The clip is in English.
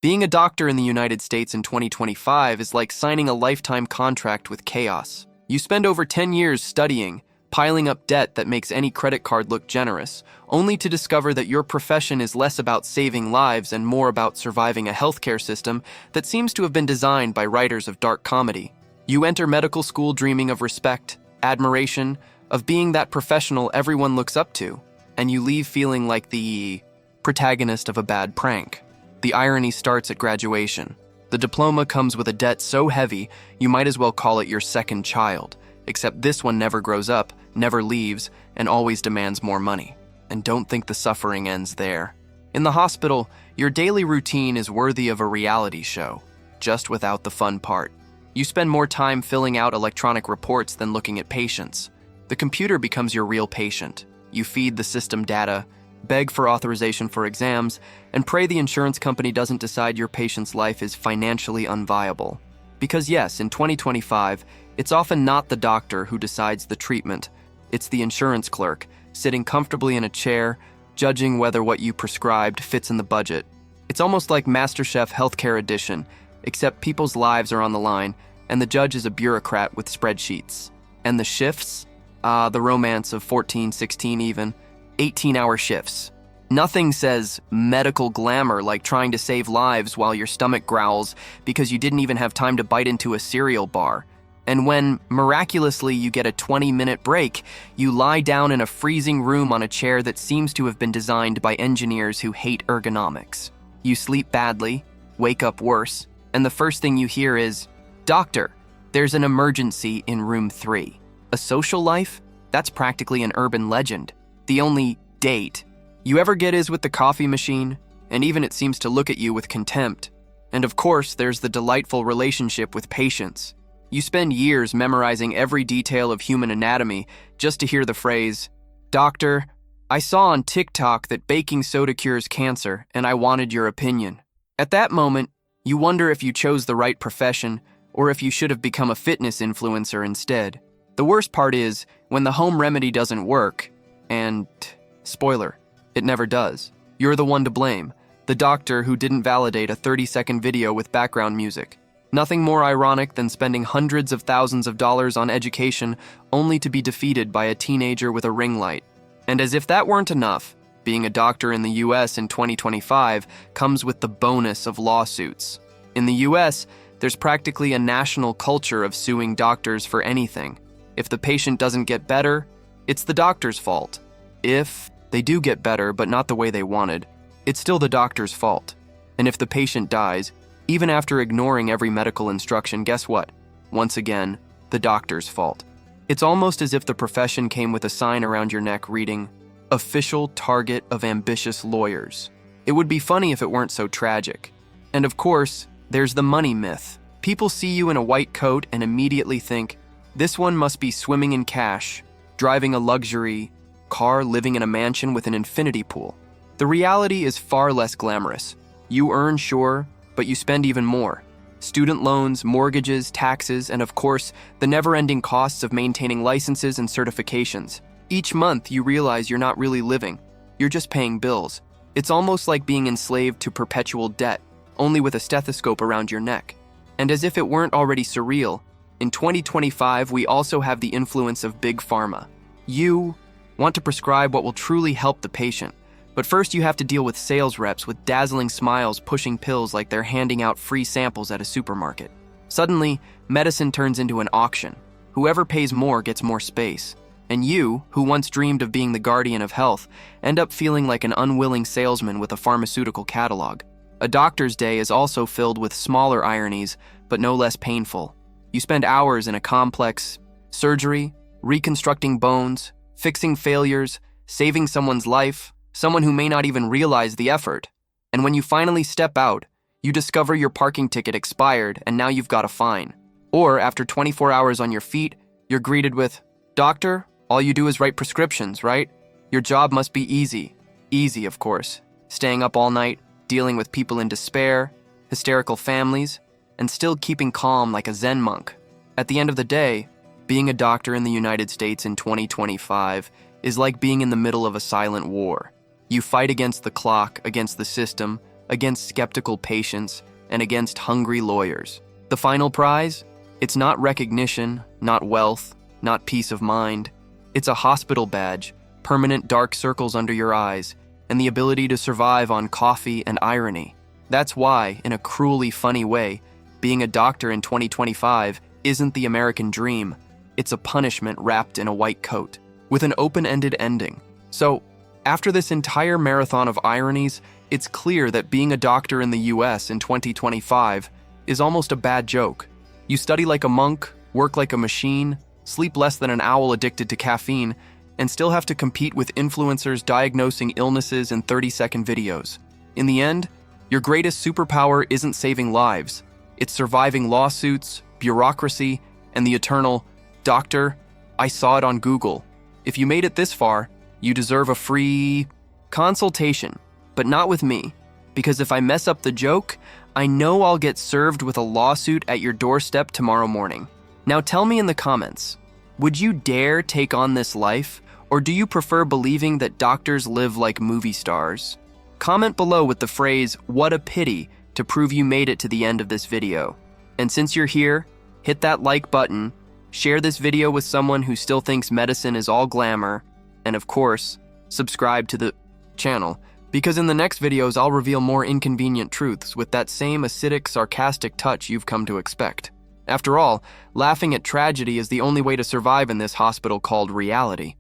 Being a doctor in the United States in 2025 is like signing a lifetime contract with chaos. You spend over 10 years studying, piling up debt that makes any credit card look generous, only to discover that your profession is less about saving lives and more about surviving a healthcare system that seems to have been designed by writers of dark comedy. You enter medical school dreaming of respect, admiration, of being that professional everyone looks up to, and you leave feeling like the protagonist of a bad prank. The irony starts at graduation. The diploma comes with a debt so heavy, you might as well call it your second child, except this one never grows up, never leaves, and always demands more money. And don't think the suffering ends there. In the hospital, your daily routine is worthy of a reality show, just without the fun part. You spend more time filling out electronic reports than looking at patients. The computer becomes your real patient. You feed the system data, beg for authorization for exams, and pray the insurance company doesn't decide your patient's life is financially unviable. Because yes, in 2025, it's often not the doctor who decides the treatment. It's the insurance clerk, sitting comfortably in a chair, judging whether what you prescribed fits in the budget. It's almost like MasterChef Healthcare Edition, except people's lives are on the line, and the judge is a bureaucrat with spreadsheets. And the shifts? The romance of 14, 16 even. 18-hour shifts. Nothing says medical glamour like trying to save lives while your stomach growls because you didn't even have time to bite into a cereal bar. And when, miraculously, you get a 20-minute break, you lie down in a freezing room on a chair that seems to have been designed by engineers who hate ergonomics. You sleep badly, wake up worse, and the first thing you hear is, "Doctor, there's an emergency in room 3. A social life? That's practically an urban legend. The only date you ever get is with the coffee machine, and even it seems to look at you with contempt. And of course, there's the delightful relationship with patients. You spend years memorizing every detail of human anatomy just to hear the phrase, "Doctor, I saw on TikTok that baking soda cures cancer, and I wanted your opinion." At that moment, you wonder if you chose the right profession or if you should have become a fitness influencer instead. The worst part is, when the home remedy doesn't work, and, spoiler, it never does, you're the one to blame, the doctor who didn't validate a 30-second video with background music. Nothing more ironic than spending hundreds of thousands of dollars on education only to be defeated by a teenager with a ring light. And as if that weren't enough, being a doctor in the US in 2025 comes with the bonus of lawsuits. In the US, there's practically a national culture of suing doctors for anything. If the patient doesn't get better, it's the doctor's fault. If they do get better, but not the way they wanted, it's still the doctor's fault. And if the patient dies, even after ignoring every medical instruction, guess what? Once again, the doctor's fault. It's almost as if the profession came with a sign around your neck reading, "Official target of ambitious lawyers." It would be funny if it weren't so tragic. And of course, there's the money myth. People see you in a white coat and immediately think, this one must be swimming in cash, driving a luxury car, living in a mansion with an infinity pool. The reality is far less glamorous. You earn, sure, but you spend even more. Student loans, mortgages, taxes, and of course, the never-ending costs of maintaining licenses and certifications. Each month, you realize you're not really living. You're just paying bills. It's almost like being enslaved to perpetual debt, only with a stethoscope around your neck. And as if it weren't already surreal, in 2025, we also have the influence of Big Pharma. You want to prescribe what will truly help the patient, but first you have to deal with sales reps with dazzling smiles pushing pills like they're handing out free samples at a supermarket. Suddenly, medicine turns into an auction. Whoever pays more gets more space. And you, who once dreamed of being the guardian of health, end up feeling like an unwilling salesman with a pharmaceutical catalog. A doctor's day is also filled with smaller ironies, but no less painful. You spend hours in a complex surgery, reconstructing bones, fixing failures, saving someone's life, someone who may not even realize the effort. And when you finally step out, you discover your parking ticket expired and now you've got a fine. Or after 24 hours on your feet, you're greeted with, "Doctor, all you do is write prescriptions, right? Your job must be easy." Easy, of course. Staying up all night, dealing with people in despair, hysterical families, and still keeping calm like a Zen monk. At the end of the day, being a doctor in the United States in 2025 is like being in the middle of a silent war. You fight against the clock, against the system, against skeptical patients, and against hungry lawyers. The final prize? It's not recognition, not wealth, not peace of mind. It's a hospital badge, permanent dark circles under your eyes, and the ability to survive on coffee and irony. That's why, in a cruelly funny way, being a doctor in 2025 isn't the American dream. It's a punishment wrapped in a white coat, with an open-ended ending. So, after this entire marathon of ironies, it's clear that being a doctor in the US in 2025 is almost a bad joke. You study like a monk, work like a machine, sleep less than an owl addicted to caffeine, and still have to compete with influencers diagnosing illnesses in 30-second videos. In the end, your greatest superpower isn't saving lives. It's surviving lawsuits, bureaucracy, and the eternal, "Doctor, I saw it on Google." If you made it this far, you deserve a free consultation, but not with me, because if I mess up the joke, I know I'll get served with a lawsuit at your doorstep tomorrow morning. Now tell me in the comments, would you dare take on this life, or do you prefer believing that doctors live like movie stars? Comment below with the phrase, "What a pity," to prove you made it to the end of this video. And since you're here, hit that like button, share this video with someone who still thinks medicine is all glamour, and of course, subscribe to the channel, because in the next videos I'll reveal more inconvenient truths with that same acidic, sarcastic touch you've come to expect. After all, laughing at tragedy is the only way to survive in this hospital called reality.